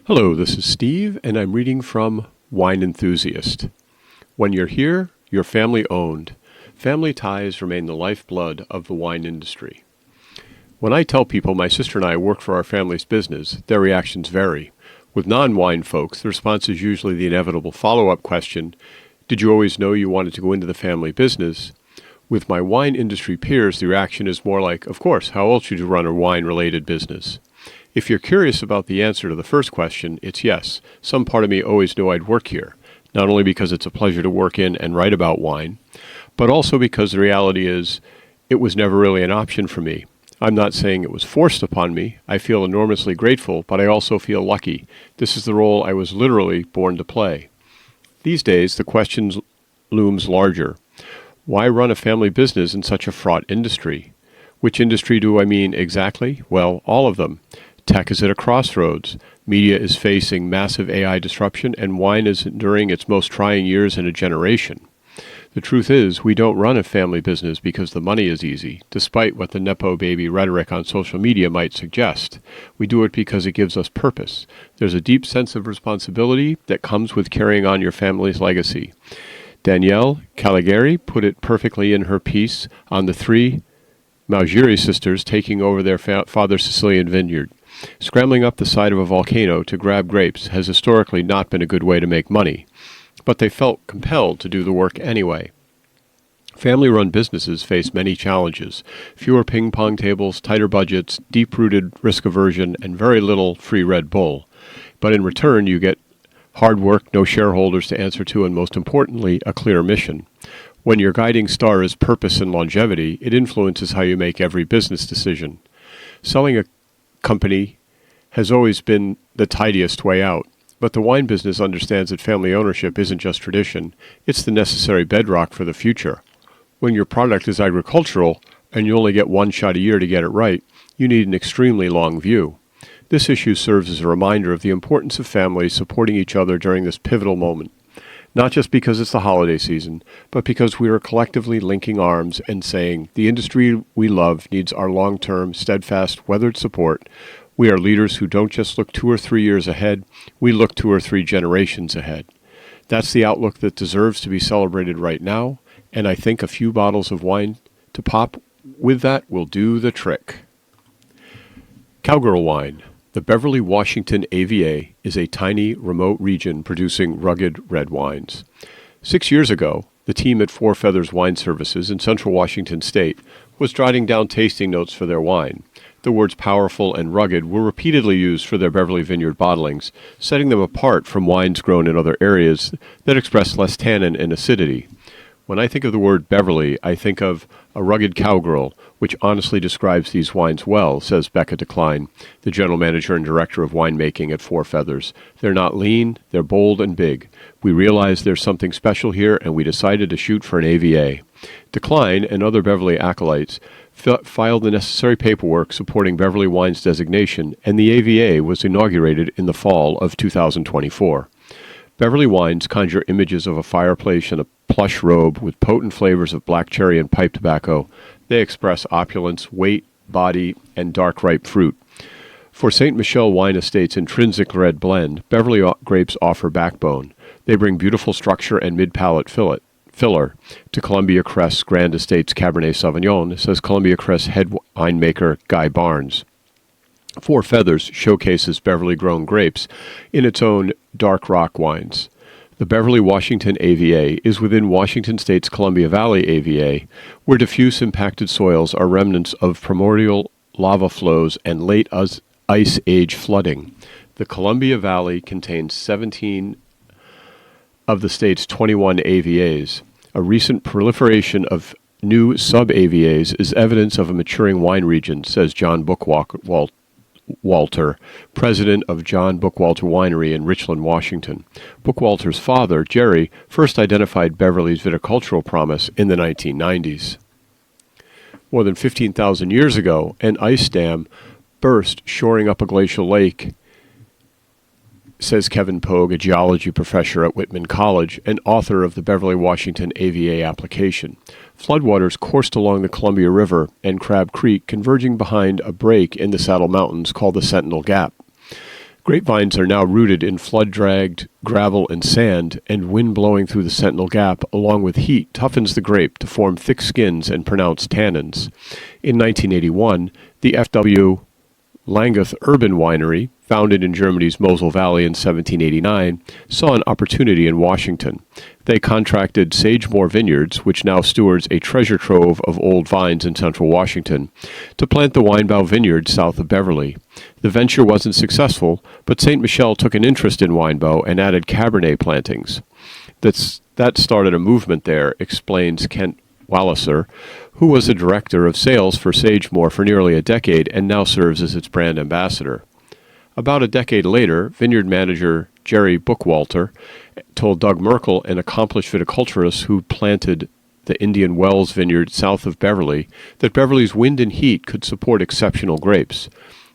Hello, this is Steve, and I'm reading from Wine Enthusiast. When you're here, you're family owned. Family ties remain the lifeblood of the wine industry. When I tell people my sister and I work for our family's business, their reactions vary. With non-wine folks, the response is usually the inevitable follow-up question, did you always know you wanted to go into the family business? With my wine industry peers, the reaction is more like, of course, how else would you run a wine-related business? If you're curious about the answer to the first question, it's yes. Some part of me always knew I'd work here, not only because it's a pleasure to work in and write about wine, but also because the reality is it was never really an option for me. I'm not saying it was forced upon me. I feel enormously grateful, but I also feel lucky. This is the role I was literally born to play. These days, the question looms larger. Why run a family business in such a fraught industry? Which industry do I mean exactly? Well, all of them. Tech is at a crossroads. Media is facing massive AI disruption, and wine is enduring its most trying years in a generation. The truth is, we don't run a family business because the money is easy, despite what the Nepo baby rhetoric on social media might suggest. We do it because it gives us purpose. There's a deep sense of responsibility that comes with carrying on your family's legacy. Danielle Caligari put it perfectly in her piece on the three Malgeri sisters taking over their father's Sicilian vineyard. Scrambling up the side of a volcano to grab grapes has historically not been a good way to make money, but they felt compelled to do the work anyway. Family-run businesses face many challenges: fewer ping-pong tables, tighter budgets, deep-rooted risk aversion, and very little free Red Bull. But in return, you get hard work, no shareholders to answer to, and most importantly, a clear mission. When your guiding star is purpose and longevity, it influences how you make every business decision. Selling a company has always been the tidiest way out, but the wine business understands that family ownership isn't just tradition, it's the necessary bedrock for the future. When your product is agricultural and you only get one shot a year to get it right, you need an extremely long view. This issue serves as a reminder of the importance of families supporting each other during this pivotal moment. Not just because it's the holiday season, but because we are collectively linking arms and saying, the industry we love needs our long-term, steadfast, weathered support. We are leaders who don't just look 2 or 3 years ahead, we look 2 or 3 generations ahead. That's the outlook that deserves to be celebrated right now, and I think a few bottles of wine to pop with that will do the trick. Cowgirl Wine. The Beverly, Washington AVA is a tiny, remote region producing rugged red wines. 6 years ago, the team at Four Feathers Wine Services in central Washington state was jotting down tasting notes for their wine. The words powerful and rugged were repeatedly used for their Beverly Vineyard bottlings, setting them apart from wines grown in other areas that express less tannin and acidity. When I think of the word Beverly, I think of a rugged cowgirl, which honestly describes these wines well, says Becca Decline, the general manager and director of winemaking at Four Feathers. They're not lean, they're bold and big. We realized there's something special here, and we decided to shoot for an AVA. Decline and other Beverly acolytes filed the necessary paperwork supporting Beverly Wine's designation, and the AVA was inaugurated in the fall of 2024. Beverly wines conjure images of a fireplace and a plush robe with potent flavors of black cherry and pipe tobacco. They express opulence, weight, body, and dark ripe fruit. For St. Michel Wine Estate's intrinsic red blend, Beverly grapes offer backbone. They bring beautiful structure and mid-palate filler to Columbia Crest's Grand Estate's Cabernet Sauvignon, says Columbia Crest head winemaker Guy Barnes. Four Feathers showcases Beverly-grown grapes in its own dark rock wines. The Beverly Washington AVA is within Washington State's Columbia Valley AVA, where diffuse impacted soils are remnants of primordial lava flows and late ice age flooding. The Columbia Valley contains 17 of the state's 21 AVAs. A recent proliferation of new sub-AVAs is evidence of a maturing wine region, says John Bookwalter, president of John Bookwalter Winery in Richland, Washington. Bookwalter's father, Jerry, first identified Beverly's viticultural promise in the 1990s. More than 15,000 years ago, an ice dam burst, shoring up a glacial lake, says Kevin Pogue, a geology professor at Whitman College and author of the Beverly Washington AVA application. Floodwaters coursed along the Columbia River and Crab Creek, converging behind a break in the Saddle Mountains called the Sentinel Gap. Grapevines are now rooted in flood-dragged gravel and sand, and wind blowing through the Sentinel Gap along with heat toughens the grape to form thick skins and pronounced tannins. In 1981, the F.W. Languth Urban Winery, founded in Germany's Mosel Valley in 1789, saw an opportunity in Washington. They contracted Sagemore Vineyards, which now stewards a treasure trove of old vines in central Washington, to plant the Weinbau Vineyard south of Beverly. The venture wasn't successful, but Ste. Michelle took an interest in Weinbau and added Cabernet plantings. That started a movement there, explains Kent Walliser, who was the director of sales for Sagemore for nearly a decade and now serves as its brand ambassador. About a decade later, vineyard manager Jerry Bookwalter told Doug Merkel, an accomplished viticulturist who planted the Indian Wells Vineyard south of Beverly, that Beverly's wind and heat could support exceptional grapes.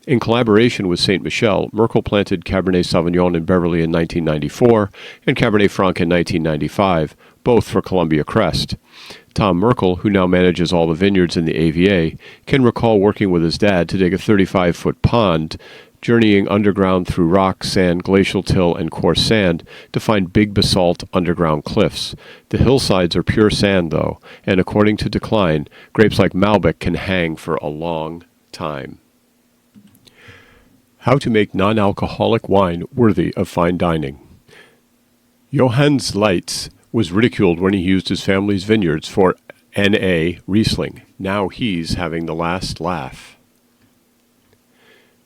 In collaboration with Ste. Michelle, Merkel planted Cabernet Sauvignon in Beverly in 1994 and Cabernet Franc in 1995, both for Columbia Crest. Tom Merkel, who now manages all the vineyards in the AVA, can recall working with his dad to dig a 35-foot pond, journeying underground through rock, sand, glacial till, and coarse sand to find big basalt underground cliffs. The hillsides are pure sand, though, and according to Decline, grapes like Malbec can hang for a long time. How to make non-alcoholic wine worthy of fine dining. Johannes Leitz was ridiculed when he used his family's vineyards for N.A. Riesling. Now he's having the last laugh.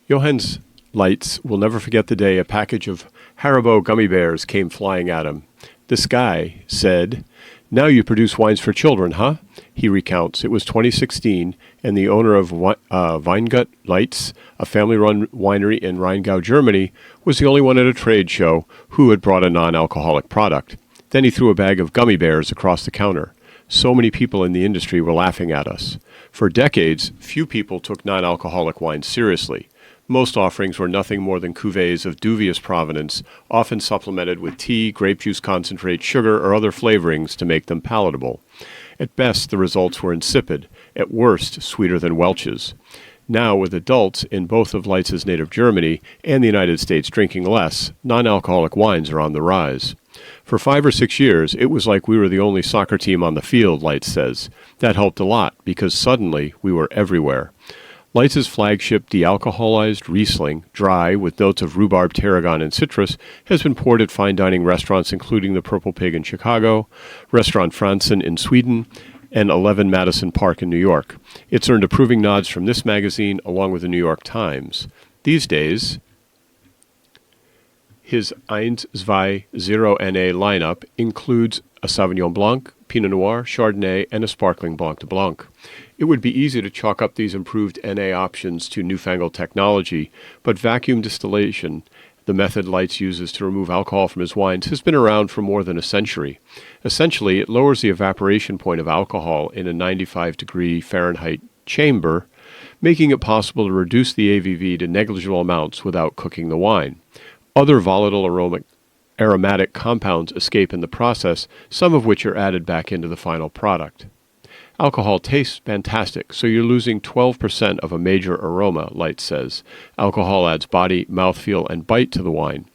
Johannes Leitz will never forget the day a package of Haribo gummy bears came flying at him. This guy said, "Now you produce wines for children, huh?" He recounts, it was 2016, and the owner of Weingut Leitz, a family-run winery in Rheingau, Germany, was the only one at a trade show who had brought a non-alcoholic product. Then he threw a bag of gummy bears across the counter. So many people in the industry were laughing at us. For decades, few people took non-alcoholic wines seriously. Most offerings were nothing more than cuvées of dubious provenance, often supplemented with tea, grape juice concentrate, sugar, or other flavorings to make them palatable. At best, the results were insipid. At worst, sweeter than Welch's. Now, with adults in both of Leitz's native Germany and the United States drinking less, non-alcoholic wines are on the rise. For 5 or 6 years, it was like we were the only soccer team on the field, Leitz says. That helped a lot, because suddenly we were everywhere. Leitz's flagship de-alcoholized Riesling, dry, with notes of rhubarb, tarragon, and citrus, has been poured at fine dining restaurants including the Purple Pig in Chicago, Restaurant Franzen in Sweden, and 11 Madison Park in New York. It's earned approving nods from this magazine along with the New York Times. These days, his 1-2-0 NA lineup includes a Sauvignon Blanc, Pinot Noir, Chardonnay, and a sparkling Blanc de Blanc. It would be easy to chalk up these improved NA options to newfangled technology, but vacuum distillation, the method Leitz uses to remove alcohol from his wines, has been around for more than a century. Essentially, it lowers the evaporation point of alcohol in a 95-degree Fahrenheit chamber, making it possible to reduce the ABV to negligible amounts without cooking the wine. Other volatile aromatic compounds escape in the process, some of which are added back into the final product. Alcohol tastes fantastic, so you're losing 12% of a major aroma, Leitz says. Alcohol adds body, mouthfeel, and bite to the wine.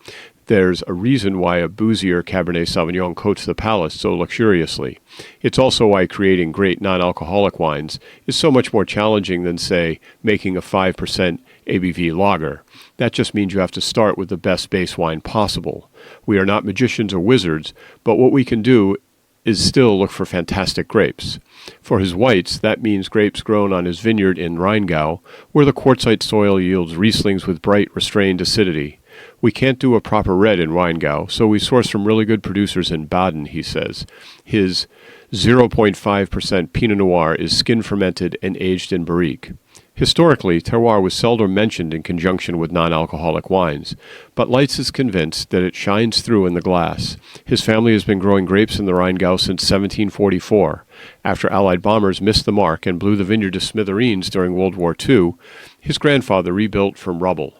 There's a reason why a boozier Cabernet Sauvignon coats the palate so luxuriously. It's also why creating great non-alcoholic wines is so much more challenging than, say, making a 5% ABV lager. That just means you have to start with the best base wine possible. We are not magicians or wizards, but what we can do is still look for fantastic grapes. For his whites, that means grapes grown on his vineyard in Rheingau, where the quartzite soil yields Rieslings with bright, restrained acidity. We can't do a proper red in Rheingau, so we source from really good producers in Baden, he says. His 0.5% Pinot Noir is skin-fermented and aged in barrique. Historically, terroir was seldom mentioned in conjunction with non-alcoholic wines, but Leitz is convinced that it shines through in the glass. His family has been growing grapes in the Rheingau since 1744. After Allied bombers missed the mark and blew the vineyard to smithereens during World War II, his grandfather rebuilt from rubble.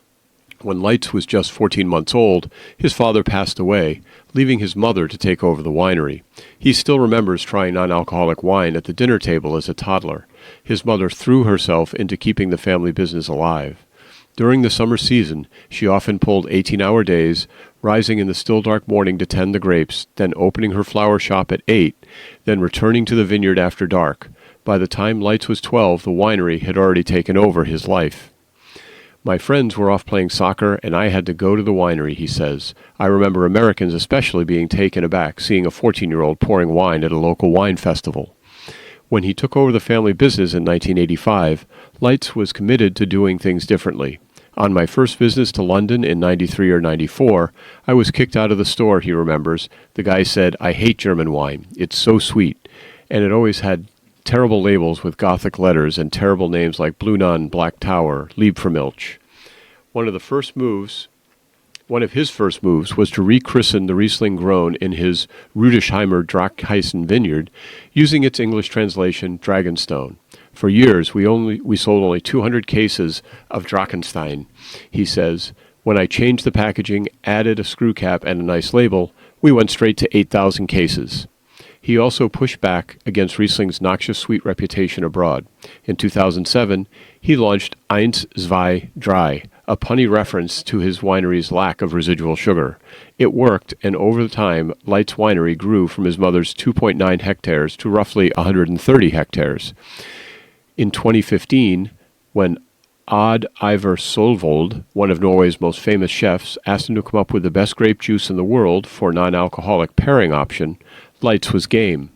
When Leitz was just 14 months old, his father passed away, leaving his mother to take over the winery. He still remembers trying non-alcoholic wine at the dinner table as a toddler. His mother threw herself into keeping the family business alive. During the summer season, she often pulled 18-hour days, rising in the still dark morning to tend the grapes, then opening her flower shop at 8, then returning to the vineyard after dark. By the time Leitz was 12, the winery had already taken over his life. My friends were off playing soccer, and I had to go to the winery, he says. I remember Americans especially being taken aback seeing a 14-year-old pouring wine at a local wine festival. When he took over the family business in 1985, Leitz was committed to doing things differently. On my first visit to London in 93 or 94, I was kicked out of the store, he remembers. The guy said, "I hate German wine. It's so sweet." And it always had terrible labels with Gothic letters and terrible names like Blue Nun, Black Tower, Liebfraumilch. One of his first moves was to rechristen the Riesling grown in his Rudesheimer Drachheisen vineyard, using its English translation, Dragonstone. For years, we sold only 200 cases of Drachenstein, he says. When I changed the packaging, added a screw cap and a nice label, we went straight to 8,000 cases. He also pushed back against Riesling's noxious sweet reputation abroad. In 2007, he launched 1, 2, 3, a punny reference to his winery's lack of residual sugar. It worked, and over time, Leitz Winery grew from his mother's 2.9 hectares to roughly 130 hectares. In 2015, when Odd Ivar Solvold, one of Norway's most famous chefs, asked him to come up with the best grape juice in the world for a non-alcoholic pairing option, Leitz was game.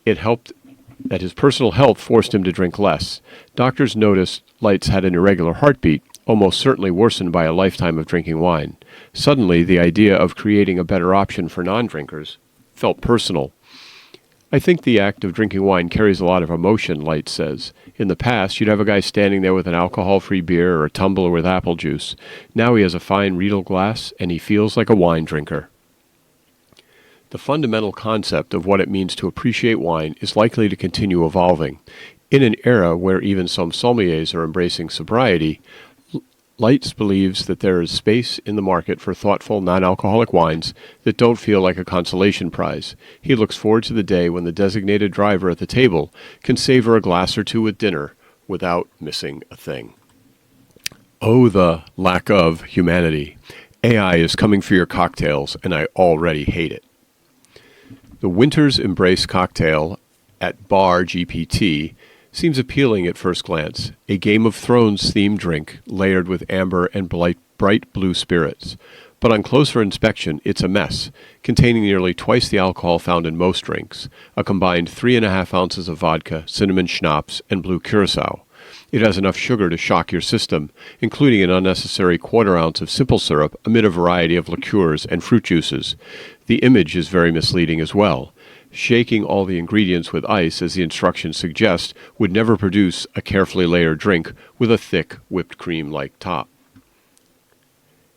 It helped that his personal health forced him to drink less. Doctors noticed Leitz had an irregular heartbeat, almost certainly worsened by a lifetime of drinking wine. Suddenly, the idea of creating a better option for non-drinkers felt personal. I think the act of drinking wine carries a lot of emotion, Leitz says. In the past, you'd have a guy standing there with an alcohol-free beer or a tumbler with apple juice. Now he has a fine Riedel glass, and he feels like a wine drinker. The fundamental concept of what it means to appreciate wine is likely to continue evolving. In an era where even some sommeliers are embracing sobriety, Leitz believes that there is space in the market for thoughtful, non-alcoholic wines that don't feel like a consolation prize. He looks forward to the day when the designated driver at the table can savor a glass or two with dinner without missing a thing. Oh, the lack of humanity. AI is coming for your cocktails, and I already hate it. The Winter's Embrace cocktail at Bar GPT seems appealing at first glance, a Game of Thrones-themed drink layered with amber and bright blue spirits. But on closer inspection, it's a mess, containing nearly twice the alcohol found in most drinks, a combined 3.5 ounces of vodka, cinnamon schnapps, and blue curacao. It has enough sugar to shock your system, including an unnecessary 1/4 ounce of simple syrup amid a variety of liqueurs and fruit juices. The image is very misleading as well. Shaking all the ingredients with ice, as the instructions suggest, would never produce a carefully layered drink with a thick, whipped cream-like top.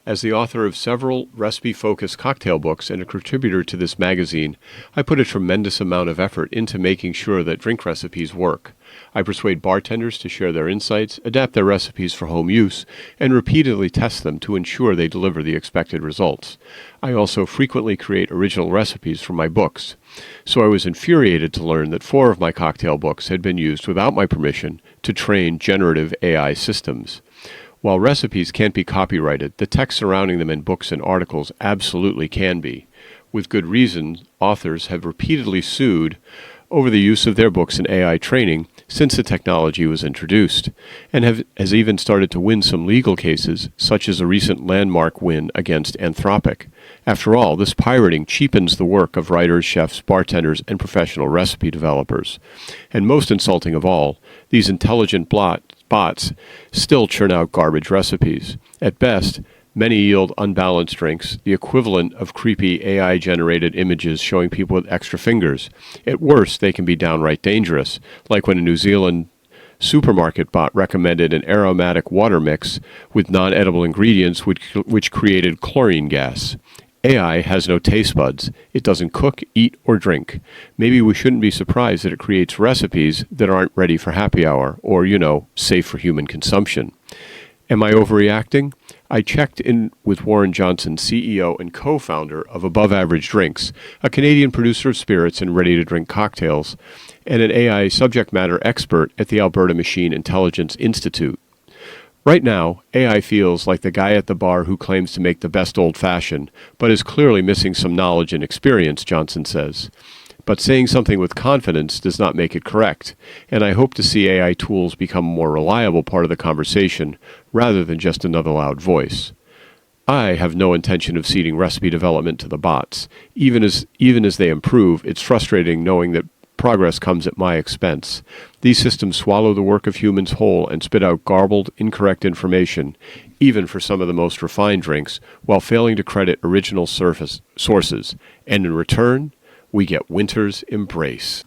As the author of several recipe-focused cocktail books and a contributor to this magazine, I put a tremendous amount of effort into making sure that drink recipes work. I persuade bartenders to share their insights, adapt their recipes for home use, and repeatedly test them to ensure they deliver the expected results. I also frequently create original recipes for my books. So I was infuriated to learn that 4 of my cocktail books had been used without my permission to train generative AI systems. While recipes can't be copyrighted, the text surrounding them in books and articles absolutely can be. With good reason, authors have repeatedly sued over the use of their books in AI training since the technology was introduced, and has even started to win some legal cases, such as a recent landmark win against Anthropic. After all, this pirating cheapens the work of writers, chefs, bartenders, and professional recipe developers. And most insulting of all, these intelligent bots still churn out garbage recipes. At best, many yield unbalanced drinks, the equivalent of creepy AI-generated images showing people with extra fingers. At worst, they can be downright dangerous, like when a New Zealand supermarket bot recommended an aromatic water mix with non-edible ingredients which created chlorine gas. AI has no taste buds. It doesn't cook, eat, or drink. Maybe we shouldn't be surprised that it creates recipes that aren't ready for happy hour or, safe for human consumption. Am I overreacting? I checked in with Warren Johnson, CEO and co-founder of Above Average Drinks, a Canadian producer of spirits and ready-to-drink cocktails, and an AI subject matter expert at the Alberta Machine Intelligence Institute. Right now, AI feels like the guy at the bar who claims to make the best old-fashioned, but is clearly missing some knowledge and experience, Johnson says. But saying something with confidence does not make it correct, and I hope to see AI tools become a more reliable part of the conversation rather than just another loud voice. I have no intention of ceding recipe development to the bots. Even as they improve, it's frustrating knowing that progress comes at my expense. These systems swallow the work of humans whole and spit out garbled, incorrect information, even for some of the most refined drinks, while failing to credit original sources. And in return, we get winter's embrace.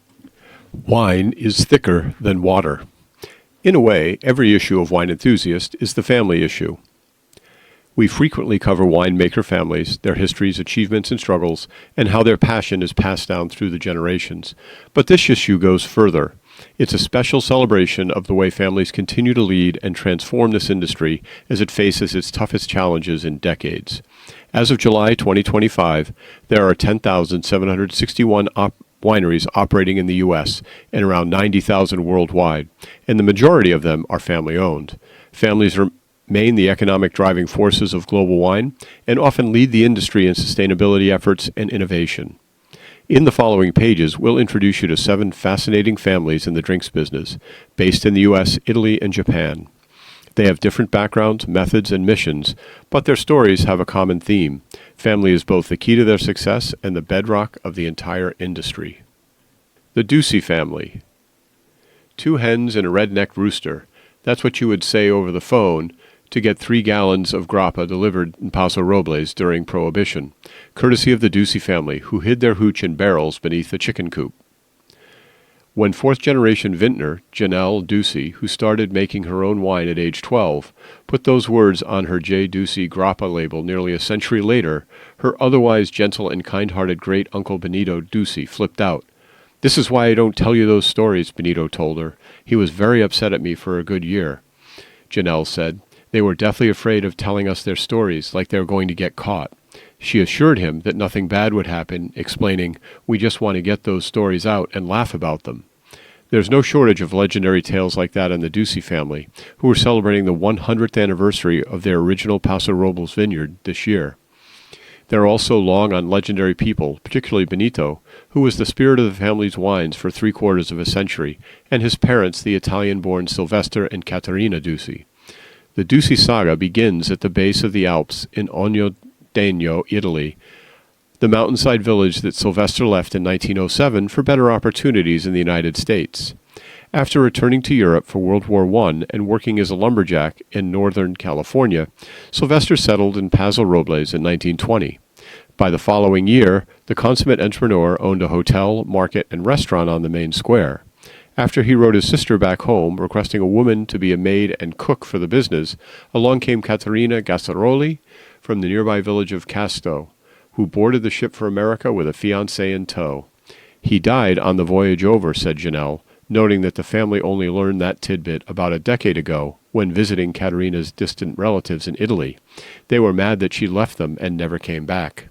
Wine is thicker than water. In a way, every issue of Wine Enthusiast is the family issue. We frequently cover winemaker families, their histories, achievements, and struggles, and how their passion is passed down through the generations. But this issue goes further. It's a special celebration of the way families continue to lead and transform this industry as it faces its toughest challenges in decades. As of July 2025, there are 10,761 wineries operating in the U.S. and around 90,000 worldwide, and the majority of them are family-owned. Families remain the economic driving forces of global wine and often lead the industry in sustainability efforts and innovation. In the following pages, we'll introduce you to 7 fascinating families in the drinks business, based in the U.S., Italy, and Japan. They have different backgrounds, methods, and missions, but their stories have a common theme. Family is both the key to their success and the bedrock of the entire industry. The Ducey family. 2 hens and a red-necked rooster. That's what you would say over the phone to get 3 gallons of grappa delivered in Paso Robles during Prohibition, courtesy of the Ducey family, who hid their hooch in barrels beneath the chicken coop. When 4th-generation vintner, Janelle Ducey, who started making her own wine at age 12, put those words on her J. Ducey grappa label nearly a century later, her otherwise gentle and kind-hearted great-uncle Benito Ducey flipped out. "This is why I don't tell you those stories," Benito told her. "He was very upset at me for a good year." Janelle said, "They were deathly afraid of telling us their stories, like they were going to get caught." She assured him that nothing bad would happen, explaining, "We just want to get those stories out and laugh about them." There's no shortage of legendary tales like that in the Ducey family, who are celebrating the 100th anniversary of their original Paso Robles vineyard this year. They're also long on legendary people, particularly Benito, who was the spirit of the family's wines for 3/4 of a century, and his parents, the Italian-born Sylvester and Caterina Ducey. The Ducey saga begins at the base of the Alps in Ogno Degno, Italy, the mountainside village that Sylvester left in 1907 for better opportunities in the United States. After returning to Europe for World War I and working as a lumberjack in Northern California, Sylvester settled in Paso Robles in 1920. By the following year, the consummate entrepreneur owned a hotel, market, and restaurant on the main square. After he wrote his sister back home, requesting a woman to be a maid and cook for the business, along came Caterina Gassaroli from the nearby village of Casto, who boarded the ship for America with a fiancé in tow. "He died on the voyage over," said Janelle, noting that the family only learned that tidbit about a decade ago when visiting Caterina's distant relatives in Italy. They were mad that she left them and never came back.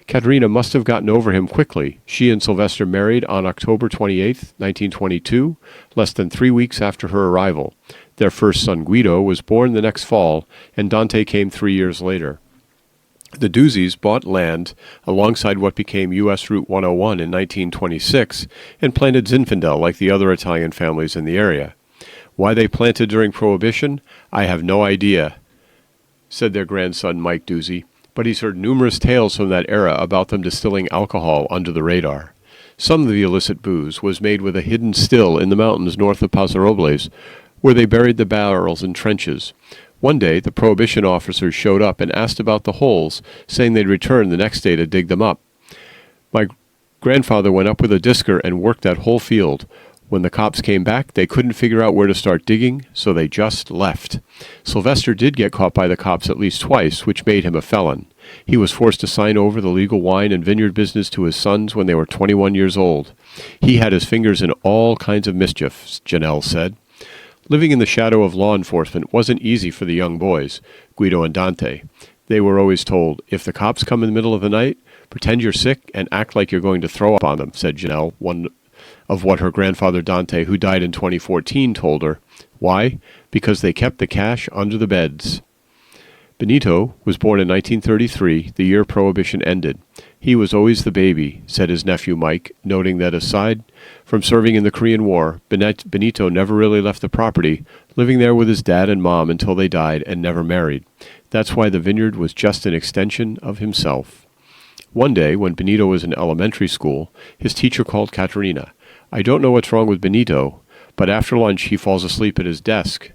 Caterina must have gotten over him quickly. She and Sylvester married on October 28, 1922, less than 3 weeks after her arrival. Their first son, Guido, was born the next fall, and Dante came 3 years later. The Duceys bought land alongside what became U.S. Route 101 in 1926 and planted Zinfandel like the other Italian families in the area. Why they planted during Prohibition, I have no idea, said their grandson Mike Ducey, but he's heard numerous tales from that era about them distilling alcohol under the radar. Some of the illicit booze was made with a hidden still in the mountains north of Paso Robles, where they buried the barrels in trenches. One day, the Prohibition officers showed up and asked about the holes, saying they'd return the next day to dig them up. My grandfather went up with a disker and worked that whole field. When the cops came back, they couldn't figure out where to start digging, so they just left. Sylvester did get caught by the cops at least twice, which made him a felon. He was forced to sign over the legal wine and vineyard business to his sons when they were 21 years old. He had his fingers in all kinds of mischief, Janelle said. Living in the shadow of law enforcement wasn't easy for the young boys, Guido and Dante. They were always told, "If the cops come in the middle of the night, pretend you're sick and act like you're going to throw up on them," said Janelle of what her grandfather Dante, who died in 2014, told her. Why? Because they kept the cash under the beds. Benito was born in 1933, the year Prohibition ended. He was always the baby, said his nephew Mike, noting that aside from serving in the Korean War, Benito never really left the property, living there with his dad and mom until they died and never married. That's why the vineyard was just an extension of himself. One day, when Benito was in elementary school, his teacher called Katerina. I don't know what's wrong with Benito, but after lunch he falls asleep at his desk.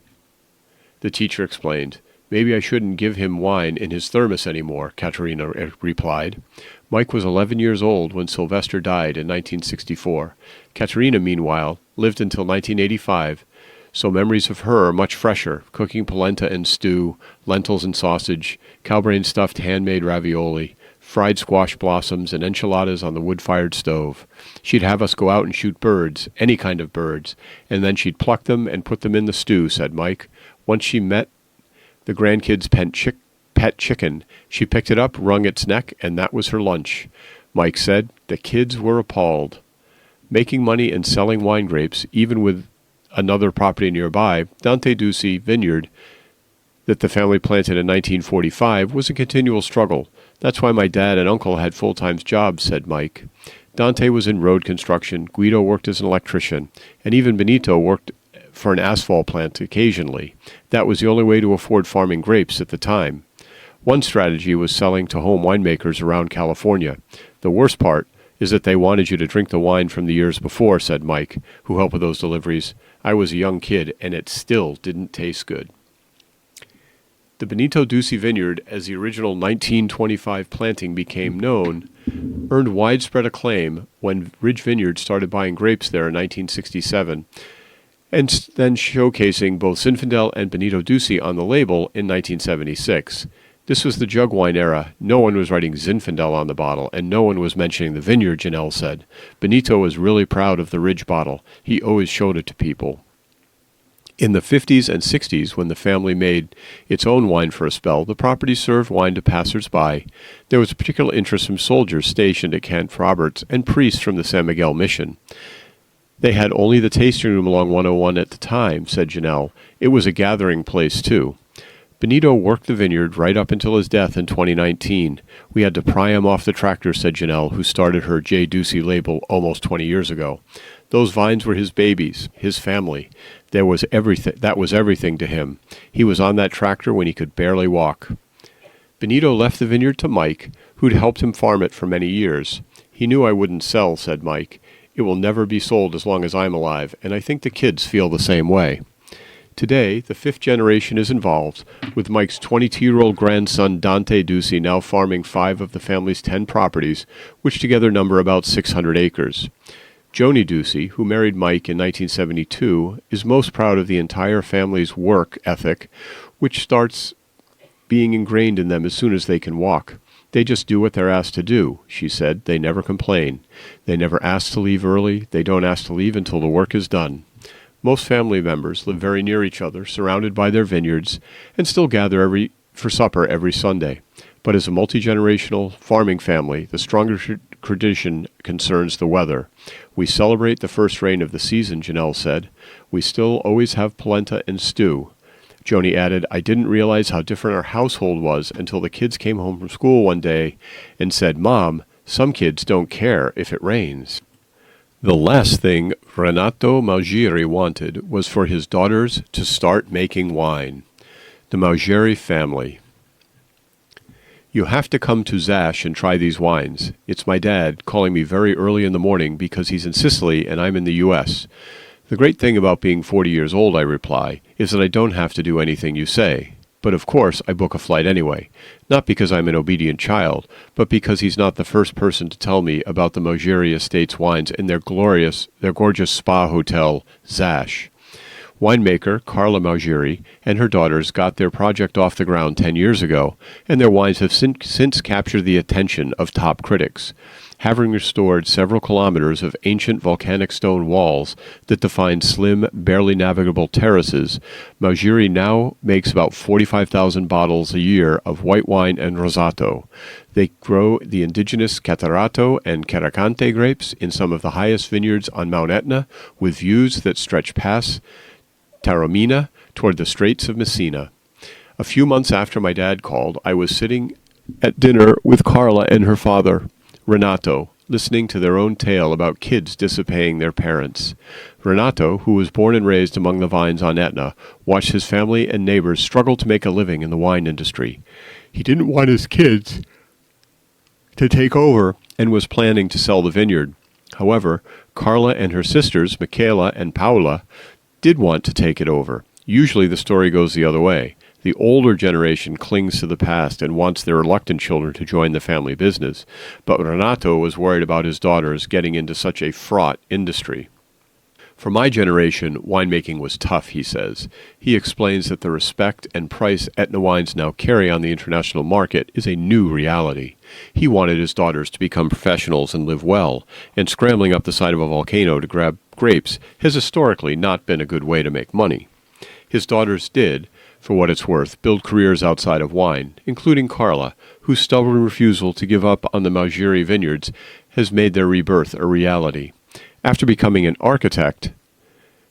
The teacher explained. Maybe I shouldn't give him wine in his thermos anymore, Katerina replied. Mike was 11 years old when Sylvester died in 1964. Katerina, meanwhile, lived until 1985, so memories of her are much fresher, cooking polenta and stew, lentils and sausage, cowbrain stuffed handmade ravioli, fried squash blossoms, and enchiladas on the wood-fired stove. She'd have us go out and shoot birds, any kind of birds, and then she'd pluck them and put them in the stew, said Mike. Once she met the grandkids' pet chicken. She picked it up, wrung its neck, and that was her lunch. Mike said. The kids were appalled. Making money and selling wine grapes, even with another property nearby, Dante Dusi Vineyard, that the family planted in 1945, was a continual struggle. That's why my dad and uncle had full-time jobs, said Mike. Dante was in road construction, Guido worked as an electrician, and even Benito worked for an asphalt plant occasionally. That was the only way to afford farming grapes at the time. One strategy was selling to home winemakers around California. The worst part is that they wanted you to drink the wine from the years before, said Mike, who helped with those deliveries. I was a young kid, and it still didn't taste good. The Benito Dusi Vineyard, as the original 1925 planting became known, earned widespread acclaim when Ridge Vineyard started buying grapes there in 1967, and then showcasing both Zinfandel and Benito Dusi on the label in 1976. This was the jug wine era. No one was writing Zinfandel on the bottle, and no one was mentioning the vineyard, Janelle said. Benito was really proud of the Ridge bottle. He always showed it to people. In the 50s and 60s, when the family made its own wine for a spell, the property served wine to passers-by. There was a particular interest from soldiers stationed at Camp Roberts and priests from the San Miguel Mission. They had only the tasting room along 101 at the time, said Janelle. It was a gathering place, too. Benito worked the vineyard right up until his death in 2019. We had to pry him off the tractor, said Janelle, who started her J. Ducey label almost 20 years ago. Those vines were his babies, his family. That was everything to him. He was on that tractor when he could barely walk. Benito left the vineyard to Mike, who'd helped him farm it for many years. He knew I wouldn't sell, said Mike. It will never be sold as long as I'm alive, and I think the kids feel the same way. Today, the fifth generation is involved, with Mike's 22-year-old grandson Dante Dusi now farming 5 of the family's 10 properties, which together number about 600 acres. Joni Dusi, who married Mike in 1972, is most proud of the entire family's work ethic, which starts being ingrained in them as soon as they can walk. They just do what they're asked to do, she said. They never complain. They never ask to leave early. They don't ask to leave until the work is done. Most family members live very near each other, surrounded by their vineyards, and still gather for supper every Sunday. But as a multi-generational farming family, the stronger tradition concerns the weather. We celebrate the first rain of the season, Janelle said. We still always have polenta and stew. Joni added, I didn't realize how different our household was until the kids came home from school one day and said, Mom, some kids don't care if it rains. The last thing Renato Maugeri wanted was for his daughters to start making wine. The Maugeri family. You have to come to Zash and try these wines. It's my dad calling me very early in the morning because he's in Sicily and I'm in the U.S. The great thing about being 40 years old, I reply, is that I don't have to do anything you say. But of course, I book a flight anyway. Not because I'm an obedient child, but because he's not the first person to tell me about the Maugeri Estates wines in their gorgeous spa hotel, Zash. Winemaker Carla Maugeri and her daughters got their project off the ground 10 years ago, and their wines have since captured the attention of top critics. having restored several kilometers of ancient volcanic stone walls that define slim, barely navigable terraces. Maugery now makes about 45,000 bottles a year of white wine and rosato. They grow the indigenous Catarratto and Carricante grapes in some of the highest vineyards on Mount Etna, with views that stretch past Taormina toward the Straits of Messina. A few months after my dad called, I was sitting at dinner with Carla and her father, Renato, listening to their own tale about kids disobeying their parents. Renato, who was born and raised among the vines on Etna, watched his family and neighbors struggle to make a living in the wine industry. He didn't want his kids to take over and was planning to sell the vineyard. However, Carla and her sisters, Michaela and Paula, did want to take it over. Usually the story goes the other way. The older generation clings to the past and wants their reluctant children to join the family business, but Renato was worried about his daughters getting into such a fraught industry. For my generation, winemaking was tough, he says. He explains that the respect and price Etna wines now carry on the international market is a new reality. He wanted his daughters to become professionals and live well, and scrambling up the side of a volcano to grab grapes has historically not been a good way to make money. His daughters did, for what it's worth, build careers outside of wine, including Carla, whose stubborn refusal to give up on the Maugery vineyards has made their rebirth a reality. After becoming an architect,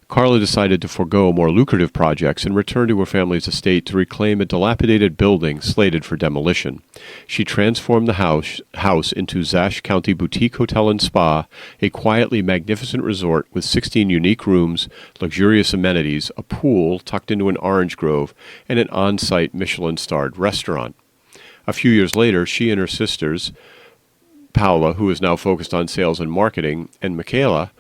Carla decided to forego more lucrative projects and return to her family's estate to reclaim a dilapidated building slated for demolition. She transformed the house into Zash County Boutique Hotel and Spa, a quietly magnificent resort with 16 unique rooms, luxurious amenities, a pool tucked into an orange grove, and an on-site Michelin-starred restaurant. A few years later, she and her sisters, Paula, who is now focused on sales and marketing, and Michaela,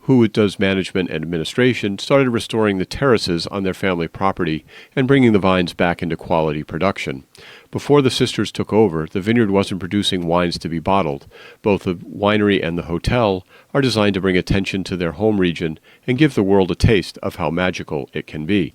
who does management and administration, started restoring the terraces on their family property and bringing the vines back into quality production. Before the sisters took over, the vineyard wasn't producing wines to be bottled. Both the winery and the hotel are designed to bring attention to their home region and give the world a taste of how magical it can be.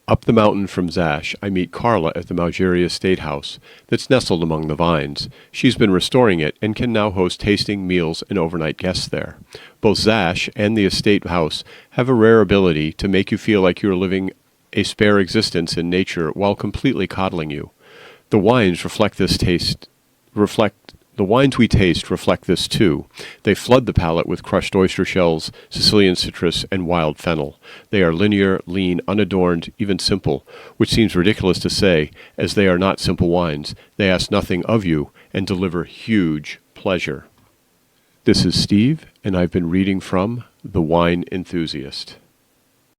Up the mountain from Zash, I meet Carla at the Maugery Estate House that's nestled among the vines. She's been restoring it and can now host tasting, meals, and overnight guests there. Both Zash and the estate house have a rare ability to make you feel like you're living a spare existence in nature while completely coddling you. The wines we taste reflect this too. They flood the palate with crushed oyster shells, Sicilian citrus, and wild fennel. They are linear, lean, unadorned, even simple, which seems ridiculous to say, as they are not simple wines. They ask nothing of you and deliver huge pleasure. This is Steve, and I've been reading from The Wine Enthusiast.